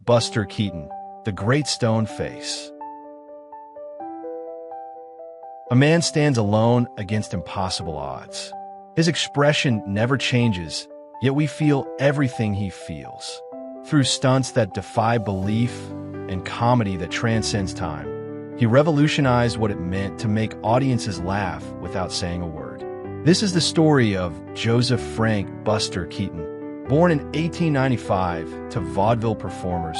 Buster Keaton, the Great Stone Face. A man stands alone against impossible odds. His expression never changes, yet we feel everything he feels. Through stunts that defy belief and comedy that transcends time, he revolutionized what it meant to make audiences laugh without saying a word. This is the story of Joseph Frank Buster Keaton. Born in 1895 to vaudeville performers,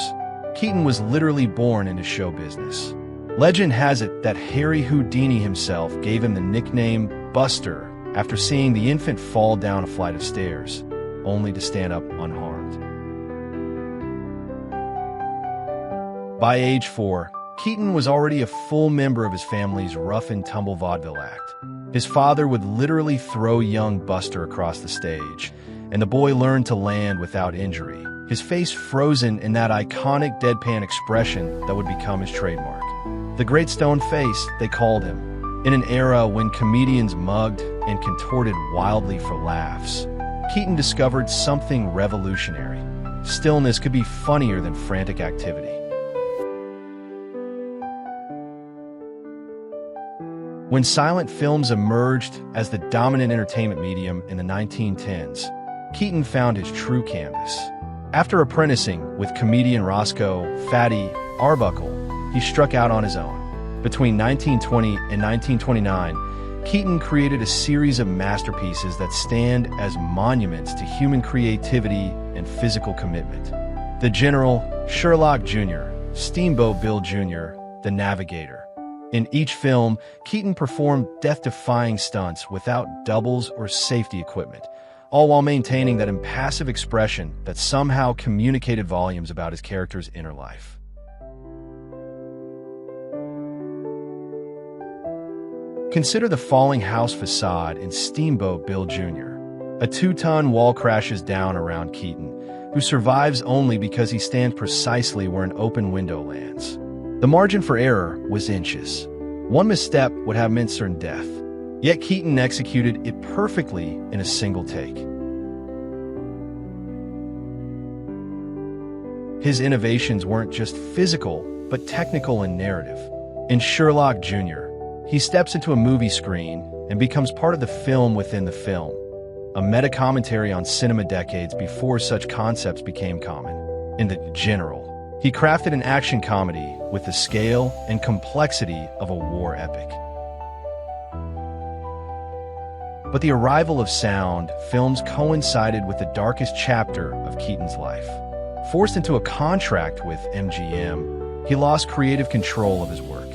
Keaton was literally born into show business. Legend has it that Harry Houdini himself gave him the nickname Buster after seeing the infant fall down a flight of stairs, only to stand up unharmed. By age 4, Keaton was already a full member of his family's rough-and-tumble vaudeville act. His father would literally throw young Buster across the stage, and the boy learned to land without injury, his face frozen in that iconic deadpan expression that would become his trademark. The Great Stone Face, they called him. In an era when comedians mugged and contorted wildly for laughs, Keaton discovered something revolutionary. Stillness could be funnier than frantic activity. When silent films emerged as the dominant entertainment medium in the 1910s, Keaton found his true canvas. After apprenticing with comedian Roscoe "Fatty" Arbuckle, he struck out on his own. Between 1920 and 1929, Keaton created a series of masterpieces that stand as monuments to human creativity and physical commitment. The General, Sherlock Jr., Steamboat Bill Jr., The Navigator. In each film, Keaton performed death-defying stunts without doubles or safety equipment, all while maintaining that impassive expression that somehow communicated volumes about his character's inner life. Consider the falling house facade in Steamboat Bill Jr. A 2-ton wall crashes down around Keaton, who survives only because he stands precisely where an open window lands. The margin for error was inches. One misstep would have meant certain death. Yet Keaton executed it perfectly in a single take. His innovations weren't just physical, but technical and narrative. In Sherlock Jr., he steps into a movie screen and becomes part of the film within the film, a meta-commentary on cinema decades before such concepts became common. In The General, he crafted an action comedy with the scale and complexity of a war epic. But the arrival of sound films coincided with the darkest chapter of Keaton's life. Forced into a contract with MGM, he lost creative control of his work.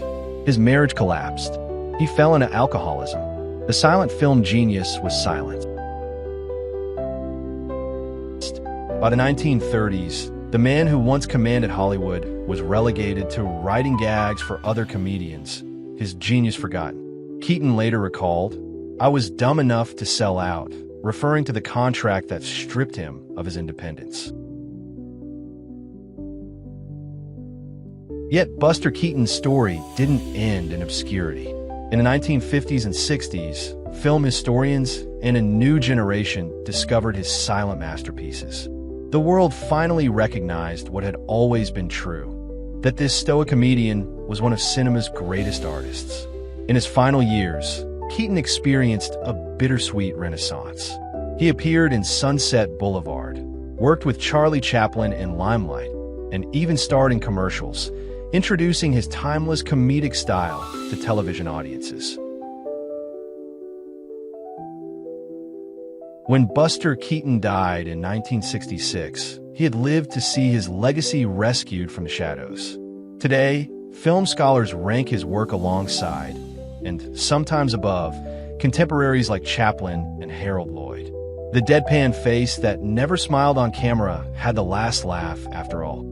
His marriage collapsed. He fell into alcoholism. The silent film genius was silenced. By the 1930s, the man who once commanded Hollywood was relegated to writing gags for other comedians, his genius forgotten. Keaton later recalled, "I was dumb enough to sell out," referring to the contract that stripped him of his independence. Yet Buster Keaton's story didn't end in obscurity. In the 1950s and 60s, film historians and a new generation discovered his silent masterpieces. The world finally recognized what had always been true, that this stoic comedian was one of cinema's greatest artists. In his final years, Keaton experienced a bittersweet renaissance. He appeared in Sunset Boulevard, worked with Charlie Chaplin in Limelight, and even starred in commercials, introducing his timeless comedic style to television audiences. When Buster Keaton died in 1966, he had lived to see his legacy rescued from the shadows. Today, film scholars rank his work alongside, and sometimes above, contemporaries like Chaplin and Harold Lloyd. The deadpan face that never smiled on camera had the last laugh after all.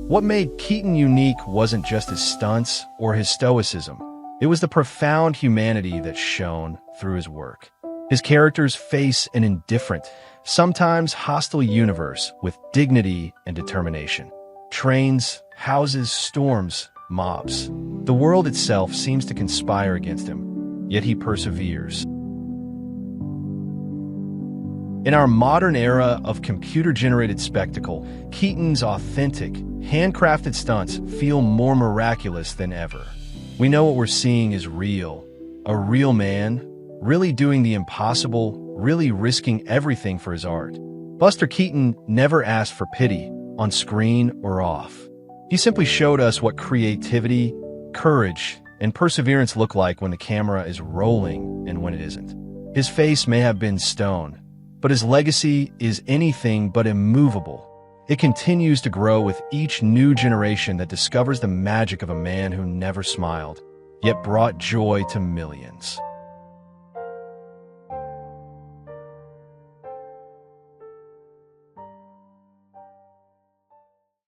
What made Keaton unique wasn't just his stunts or his stoicism. It was the profound humanity that shone through his work. His characters face an indifferent, sometimes hostile universe with dignity and determination. Trains, houses, storms, mobs. The world itself seems to conspire against him, yet he perseveres. In our modern era of computer-generated spectacle, Keaton's authentic, handcrafted stunts feel more miraculous than ever. We know what we're seeing is real. A real man, really doing the impossible, really risking everything for his art. Buster Keaton never asked for pity, on screen or off. He simply showed us what creativity, courage, and perseverance look like when the camera is rolling and when it isn't. His face may have been stone, but his legacy is anything but immovable. It continues to grow with each new generation that discovers the magic of a man who never smiled, yet brought joy to millions.